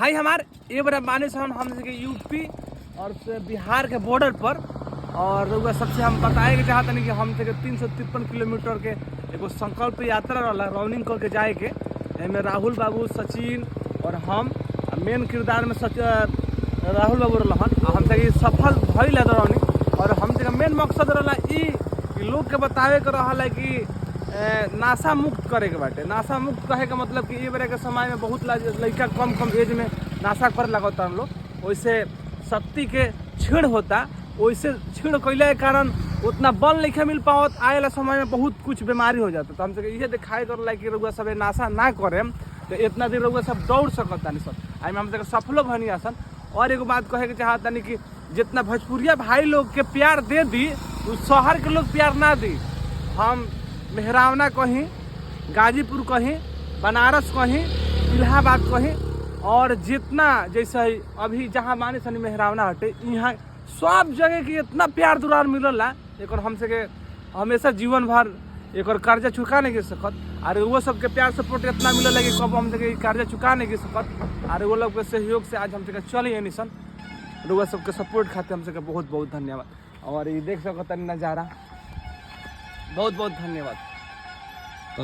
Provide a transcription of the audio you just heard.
भाई हमारे ये बड़ा माने से हम यूपी और बिहार के बॉर्डर पर और रउआ सबसे हम बताए के चाहते नहीं कि हम से 353 किलोमीटर के एगो संकल्प यात्रा रहा रनिंग करके जाए के एमें राहुल बाबू सचिन और हम मेन किरदार में राहुल बाबू रहन हमसे सफल भइल रनिंग और हम मेन मकसद रहा कि लोग के बतावे के रहा है कि नाशा मुक्त करे के बाटे। नाशा मुक्त कहे का मतलब कि ये बेरे के समय में बहुत लड़का कम एज में नाशा करे लगता हम लोग वैसे शक्ति के छीण होता वैसे छीण कैले के कारण उतना बल नहीं मिल पावत आए वाला समय में बहुत कुछ बीमारी हो जाता। तो हमसे ये दिखाई कर कि रउआ सब नाशा ना करे तो इतना दिन रउआ सब दौड़ सकता नहीं सर आइम हम सफलो बनी आसन। और एगो बात कहे के चाहता नहीं कि जितना भोजपुरिया भाई लोग के प्यार दे दी उस शहर के लोग प्यार ना दी। हम मेहरावना कहीं गाजीपुर कहीं बनारस कहीं इलाहाबाद कहीं और जितना जैसे अभी जहाँ माने सनी मेहरावना हटे यहाँ सब जगह के इतना प्यार दुलार मिलला एक हमसे के हमेशा जीवन भर एक कर्जा चुका नहीं गिर सकत। अरे वो सबके प्यार सपोर्ट इतना मिलल कि कब हमसे कर्जा चुका नहीं गिर सकत। अरे वो लोग के सहयोग से आज हमसे चले निसन रुआ सबके सपोर्ट खाते हमसे बहुत बहुत धन्यवाद। और ये देख सकता नज़ारा बहुत बहुत धन्यवाद।